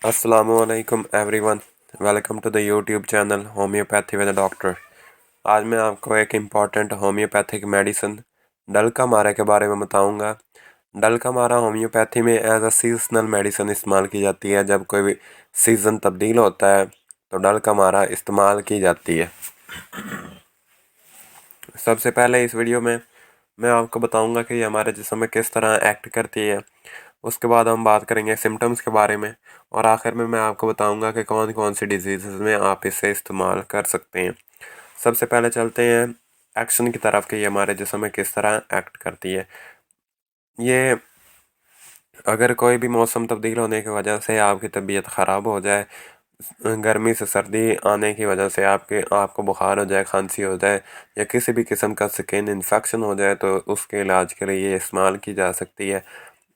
अस्सलामुअलैकुम everyone, welcome to the YouTube channel homeopathy with doctor. आज मैं आपको एक इम्पॉर्टेंट होम्योपैथिक मेडिसिन डलका मारा के बारे में बताऊंगा। डलका मारा होम्योपैथी में एज अ सीजनल मेडिसिन इस्तेमाल की जाती है। जब कोई भी सीज़न तब्दील होता है तो डलका मारा इस्तेमाल की जाती है। सबसे पहले इस वीडियो में मैं आपको बताऊंगा कि ये हमारे जिस्म में किस तरह एक्ट करती है। उसके बाद हम बात करेंगे सिम्टम्स के बारे में, और आखिर में मैं आपको बताऊंगा कि कौन कौन सी डिजीज़ में आप इसे इस्तेमाल कर सकते हैं। सबसे पहले चलते हैं एक्शन की तरफ कि ये हमारे जिस्म में किस तरह एक्ट करती है। ये अगर कोई भी मौसम तब्दील होने की वजह से आपकी तबीयत ख़राब हो जाए, गर्मी से सर्दी आने की वजह से आपको बुखार हो जाए, खांसी हो जाए या किसी भी किस्म का स्किन इन्फेक्शन हो जाए, तो उसके इलाज के लिए ये इस्तेमाल की जा सकती है।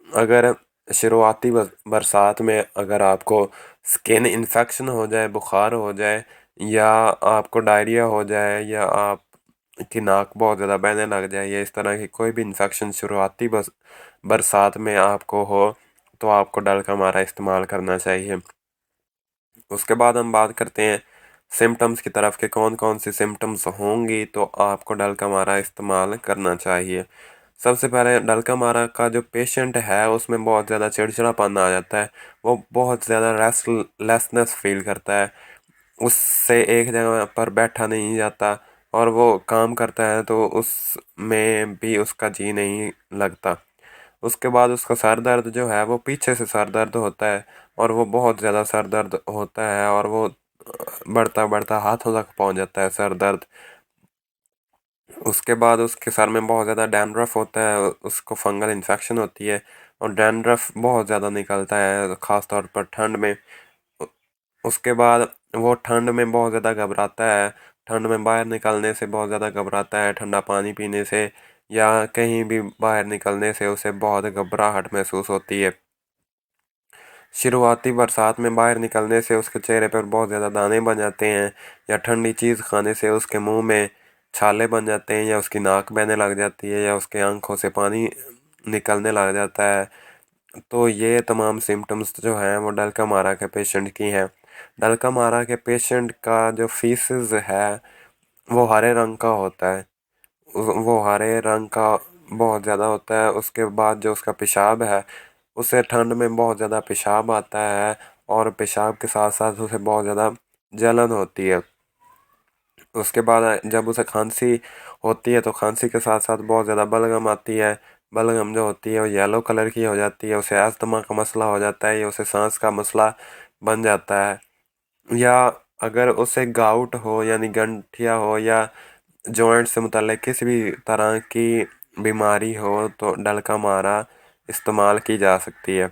अगर शुरुआती बरसात में अगर आपको स्किन इन्फेक्शन हो जाए, बुखार हो जाए या आपको डायरिया हो जाए या आप की नाक बहुत ज़्यादा बहने लग जाए या इस तरह की कोई भी इन्फेक्शन शुरुआती बरसात में आपको हो, तो आपको डलका मारा इस्तेमाल करना चाहिए। उसके बाद हम बात करते हैं सिम्टम्स की तरफ के कौन कौन सी सिम्टम्स होंगी तो आपको डलका मारा इस्तेमाल करना चाहिए। सबसे पहले डलका मारा का जो पेशेंट है उसमें बहुत ज़्यादा चिड़चिड़ापन आ जाता है। वो बहुत ज़्यादा रेस्टलेसनेस फील करता है, उससे एक जगह पर बैठा नहीं जाता, और वो काम करता है तो उसमें भी उसका जी नहीं लगता। उसके बाद उसका सर दर्द जो है वो पीछे से सर दर्द होता है, और वो बहुत ज़्यादा सर दर्द होता है, और वो बढ़ता बढ़ता हाथों तक पहुंच जाता है सर दर्द। उसके बाद उसके सर में बहुत ज़्यादा डैंड्रफ होता है, उसको फंगल इन्फेक्शन होती है और डैंड्रफ बहुत ज़्यादा निकलता है ख़ास तौर पर ठंड में। उ- उसके बाद वो ठंड में बहुत ज़्यादा घबराता है, ठंड में बाहर निकलने से बहुत ज़्यादा घबराता है, ठंडा पानी पीने से या कहीं भी बाहर निकलने से उसे बहुत घबराहट महसूस होती है। शुरुआती बरसात में बाहर निकलने से उसके चेहरे पर बहुत ज़्यादा दाने बन जाते हैं, या ठंडी चीज़ खाने से उसके मुंह में छाले बन जाते हैं, या उसकी नाक बहने लग जाती है, या उसके आंखों से पानी निकलने लग जाता है। तो ये तमाम सिम्टम्स जो हैं वो डलका मारा के पेशेंट की हैं। डलका मारा के पेशेंट का जो फीसेस है वो हरे रंग का होता है। वो हरे रंग का बहुत ज़्यादा होता है। उसके बाद जो उसका पेशाब है, उसे ठंड में बहुत ज़्यादा पेशाब आता है, और पेशाब के साथ साथ उसे बहुत ज़्यादा जलन होती है। उसके बाद जब उसे खांसी होती है तो खांसी के साथ साथ बहुत ज़्यादा बलगम आती है। बलगम जो होती है वो येलो कलर की हो जाती है, उसे अस्थमा का मसला हो जाता है या उसे सांस का मसला बन जाता है। या अगर उसे गाउट हो यानी गंठिया हो या जॉइंट से मुतल्लिक किसी भी तरह की बीमारी हो तो डलका मारा इस्तेमाल की जा सकती है।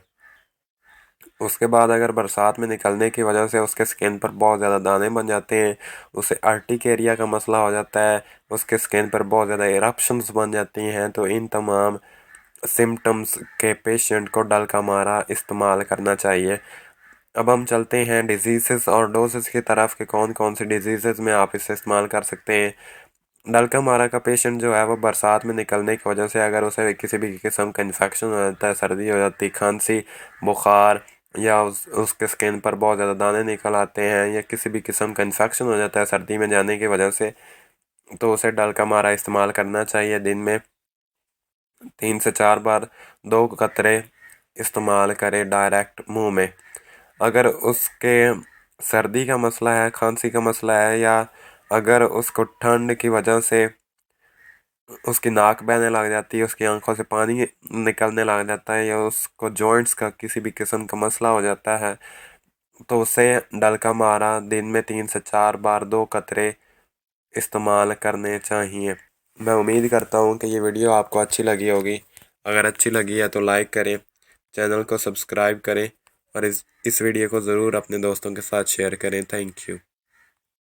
उसके बाद अगर बरसात में निकलने की वजह से उसके स्किन पर बहुत ज़्यादा दाने बन जाते हैं, उसे अर्टिकेरिया का मसला हो जाता है, उसके स्किन पर बहुत ज़्यादा इरप्शंस बन जाती हैं, तो इन तमाम सिम्टम्स के पेशेंट को डलका मारा इस्तेमाल करना चाहिए। अब हम चलते हैं डिजीज़ और डोजेस की तरफ कि कौन कौन सी डिजीज़ में आप इसे इस्तेमाल कर सकते हैं। डलका मारा का पेशेंट जो है वो बरसात में निकलने की वजह से अगर उसे किसी भी किस्म का इन्फेक्शन हो जाता है, सर्दी हो जाती है, खांसी, बुखार, या उसके स्किन पर बहुत ज़्यादा दाने निकल आते हैं, या किसी भी किस्म का इन्फेक्शन हो जाता है सर्दी में जाने की वजह से, तो उसे डलका मारा इस्तेमाल करना चाहिए। दिन में 3 से 4 बार 2 कतरे इस्तेमाल करें डायरेक्ट मुंह में। अगर उसके सर्दी का मसला है, खांसी का मसला है, या अगर उसको ठंड की वजह से उसकी नाक बहने लग जाती है, उसकी आंखों से पानी निकलने लग जाता है, या उसको जॉइंट्स का किसी भी किस्म का मसला हो जाता है, तो उसे डलका मारा दिन में 3 से 4 बार 2 कतरे इस्तेमाल करने चाहिए। मैं उम्मीद करता हूँ कि ये वीडियो आपको अच्छी लगी होगी। अगर अच्छी लगी है तो लाइक करें, चैनल को सब्सक्राइब करें, और इस वीडियो को ज़रूर अपने दोस्तों के साथ शेयर करें। Thank you.